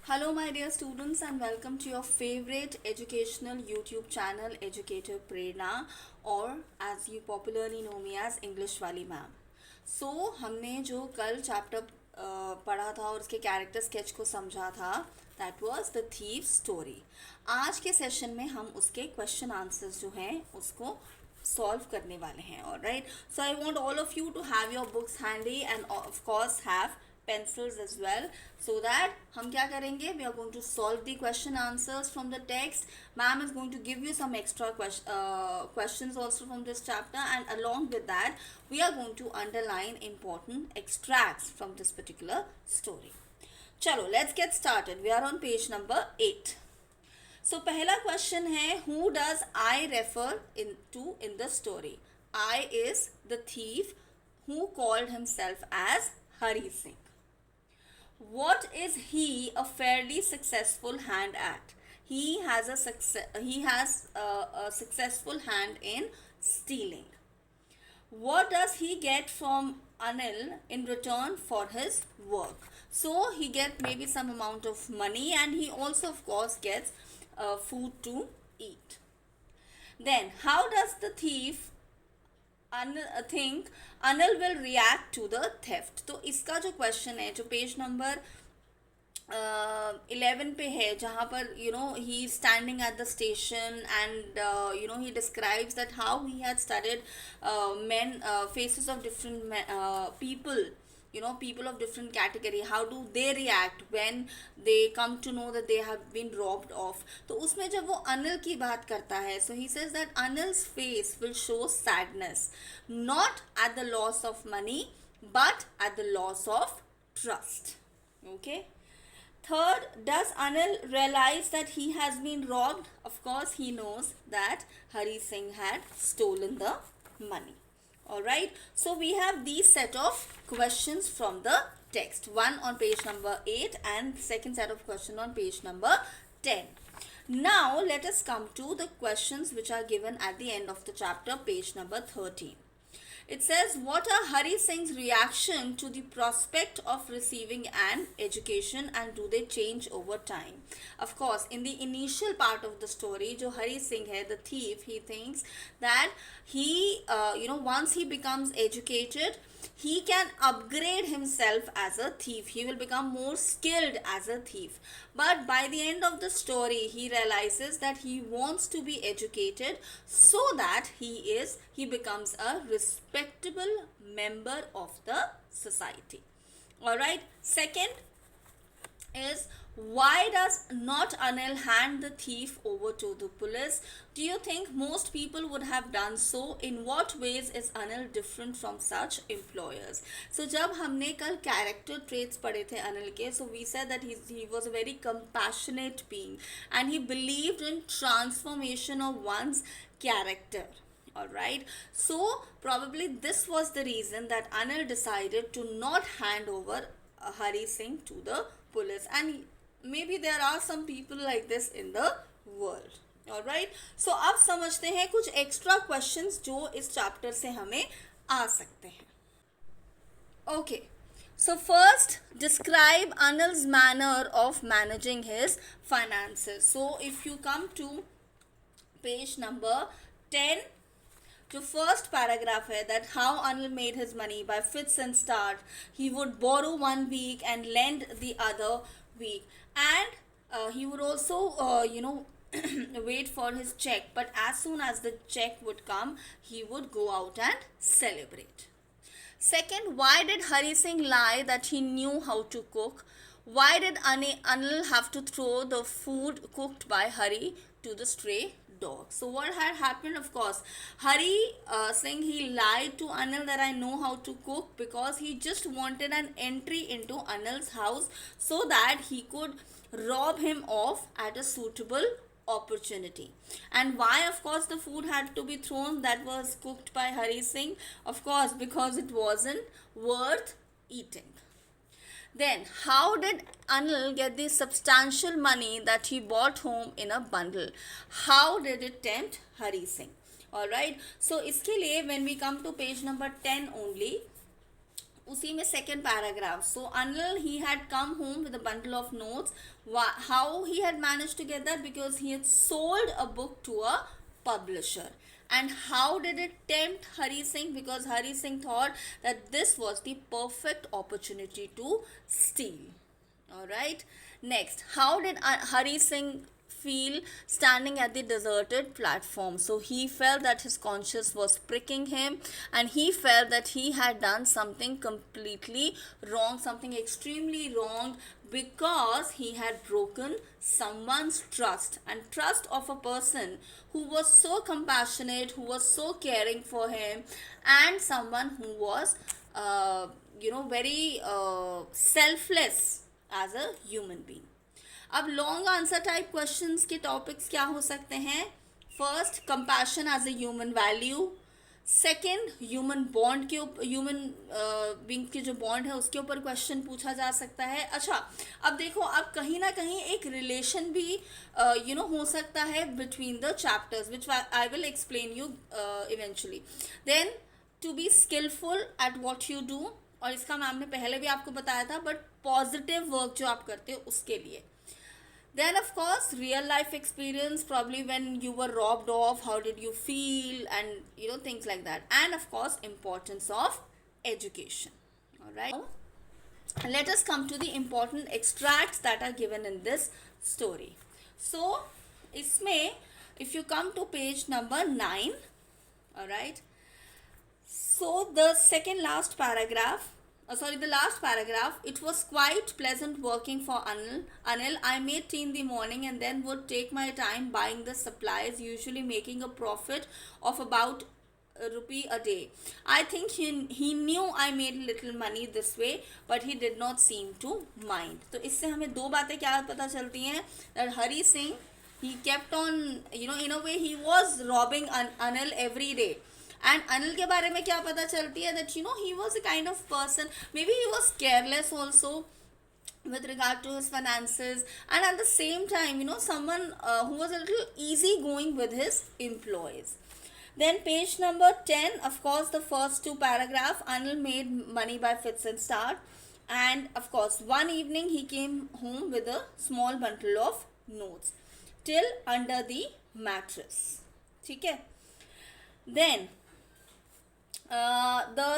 Hello, my dear students, and welcome to your favorite educational YouTube channel, Educator Prerna, or as you popularly know me as English वाली ma'am. So हमने जो कल chapter पढ़ा था और उसके character sketch को समझा था, that was the thief story. आज के सेशन में हम उसके क्वेश्चन आंसर्स जो हैं उसको सॉल्व करने वाले हैं. Alright, so I want all of you to have your books handy and of course have pencils as well, so that हम क्या करेंगे, we are going to solve the question answers from the text. Ma'am is going to give you some extra questions also from this chapter, and along with that we are going to underline important extracts from this particular story. चलो, let's get started. We are on page number 8. So पहला question है, who does I refer in the story? I is the thief who called himself as Hari Singh. What is he a fairly successful hand at? He has a successful hand in stealing. What does he get from Anil in return for his work? So he gets maybe some amount of money, and he also of course gets food to eat. Then how does the thief think Anil will react to the theft? तो इसका जो question है, जो page number 11 पे है, जहाँ पर he is standing at the station, and he describes that how he had studied faces of different people, people of different category, how do they react when they come to know that they have been robbed of. तो उसमें जब वो अनिल की बात करता है, so he says that Anil's face will show sadness, not at the loss of money but at the loss of trust. Okay. Third, does Anil realize that he has been robbed? Of course he knows that Hari Singh had stolen the money. Alright, so we have these set of questions from the text. One on page number 8 and second set of question on page number 10. Now let us come to the questions which are given at the end of the chapter, page number 13. It says, what are Hari Singh's reaction to the prospect of receiving an education, and do they change over time? Of course, in the initial part of the story, jo Hari Singh hai, the thief, he thinks that he, once he becomes educated, he can upgrade himself as a thief. He will become more skilled as a thief. But by the end of the story, he realizes that he wants to be educated so that he becomes a respectable member of the society. Alright, second is, why does not Anil hand the thief over to the police? Do you think most people would have done so? In what ways is Anil different from such employers? So जब हमने कल character traits पढ़े थे Anil के, so we said that he was a very compassionate being, and he believed in transformation of one's character. Alright, so probably this was the reason that Anil decided to not hand over Hari Singh to the police, and maybe there are some people like this in the world. Alright, so अब समझते हैं कुछ extra questions जो इस chapter से हमें आ सकते हैं. Okay, so first describe Anil's manner of managing his finances. So if you come to page number 10, the first paragraph है that how Anil made his money by fits and start. He would borrow 1 week and lend the other week, and he would also wait for his check, but as soon as the check would come, he would go out and celebrate. Second, why did Hari Singh lie that he knew how to cook? Why did Anil have to throw the food cooked by Hari to the stray dog? So what had happened, of course, Hari Singh, he lied to Anil that I know how to cook, because he just wanted an entry into Anil's house so that he could rob him off at a suitable opportunity. And why, of course, the food had to be thrown that was cooked by Hari Singh? Of course, because it wasn't worth eating. Then, how did Anil get the substantial money that he brought home in a bundle? How did it tempt Hari Singh? Alright, so iske liye when we come to page number 10 only, उसी में second paragraph. So Anil, he had come home with a bundle of notes. How he had managed to get that? Because he had sold a book to a publisher. And how did it tempt Hari Singh? Because Hari Singh thought that this was the perfect opportunity to steal. All right. Next, how did Hari Singh feel standing at the deserted platform? So he felt that his conscience was pricking him, and he felt that he had done something completely wrong, something extremely wrong, because he had broken someone's trust, and trust of a person who was so compassionate, who was so caring for him, and someone who was very selfless as a human being. अब long answer type questions के topics क्या हो सकते हैं? First, compassion as a human value. Second, human bond के human being के जो bond है उसके ऊपर क्वेश्चन पूछा जा सकता है. अच्छा, अब देखो, अब कहीं ना कहीं एक रिलेशन भी हो सकता है between the chapters, which I will explain you eventually. Then, to be skilful at what you do, और इसका मैम ने पहले भी आपको बताया था, बट पॉजिटिव वर्क जो आप करते हो उसके लिए. Then, of course, real life experience, probably when you were robbed off, how did you feel, and things like that. And of course, importance of education. All right. Let us come to the important extracts that are given in this story. So, isme, if you come to page number 9, all right. So, the second last paragraph. The last paragraph. It was quite pleasant working for Anil. I made tea in the morning and then would take my time buying the supplies, usually making a profit of about ₹1 a day. I think he knew I made little money this way, but he did not seem to mind. तो इससे हमें दो बातें क्या पता चलती हैं? That Hari Singh, he kept on, in a way he was robbing Anil every day. And Anil के बारे में क्या पता चलती है? That he was a kind of person, may be he was careless also with regard to his finances, and at the same time someone who was a little easy going with his employees. Then page number 10, of course, the first two paragraph, Anil made money by fits and start, and of course one evening he came home with a small bundle of notes till under the mattress. ठीक है. Then the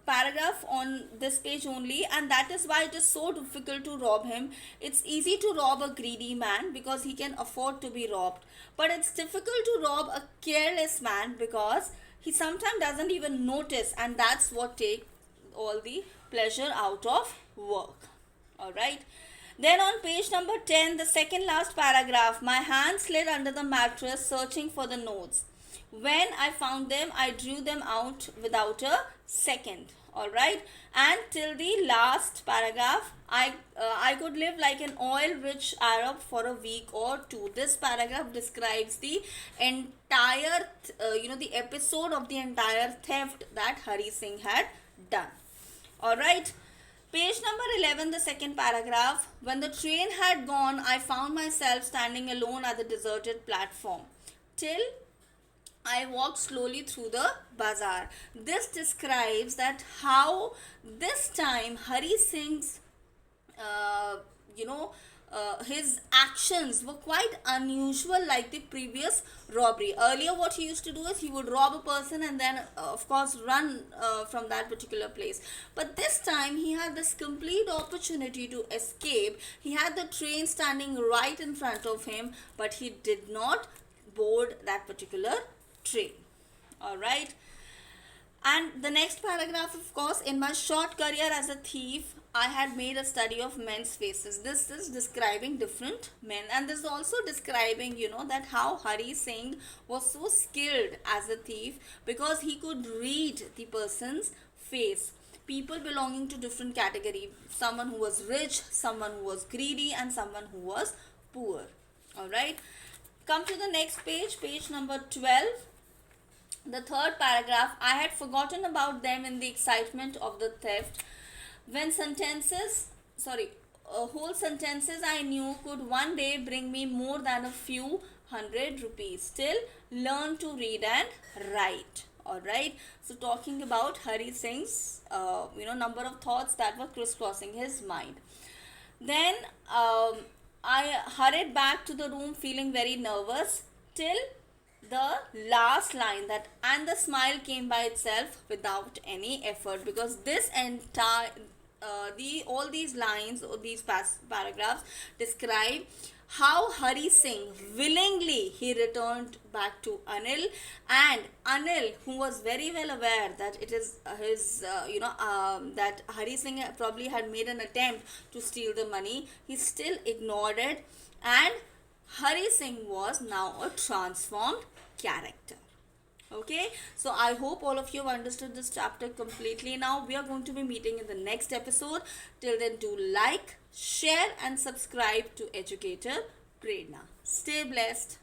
paragraph on this page only, and that is why it is so difficult to rob him. It's easy to rob a greedy man because he can afford to be robbed, but it's difficult to rob a careless man because he sometimes doesn't even notice, and that's what takes all the pleasure out of work. All right. Then on page number 10, the second last paragraph, my hand slid under the mattress searching for the notes. When I found them, I drew them out without a second. All right. And till the last paragraph, I could live like an oil-rich Arab for a week or two. This paragraph describes the entire, the episode of the entire theft that Hari Singh had done. All right. Page number 11, the second paragraph. When the train had gone, I found myself standing alone at the deserted platform. Till I walked slowly through the bazaar. This describes that how this time Hari Singh's, his actions were quite unusual like the previous robbery. Earlier what he used to do is he would rob a person and then of course run from that particular place. But this time he had this complete opportunity to escape. He had the train standing right in front of him, but he did not board that particular train. All right. And the next paragraph, of course, in my short career as a thief, I had made a study of men's faces. This is describing different men, and this is also describing that how Hari Singh was so skilled as a thief because he could read the person's face. People belonging to different category, someone who was rich, someone who was greedy, and someone who was poor. All right. Come to the next page, page number 12. The third paragraph, I had forgotten about them in the excitement of the theft. When whole sentences I knew could one day bring me more than a few ₹100. Still, learn to read and write. All right. So talking about Hari Singh's, number of thoughts that were crisscrossing his mind. Then I hurried back to the room feeling very nervous till the last line, that and the smile came by itself without any effort, because this entire the all these lines or these paragraphs describe how Hari Singh willingly he returned back to Anil, and Anil, who was very well aware that it is his that Hari Singh probably had made an attempt to steal the money, he still ignored it, and Hari Singh was now a transformed character. Okay, so I hope all of you have understood this chapter completely. Now we are going to be meeting in the next episode. Till then, do like, share, and subscribe to Educator Prerna. Stay blessed.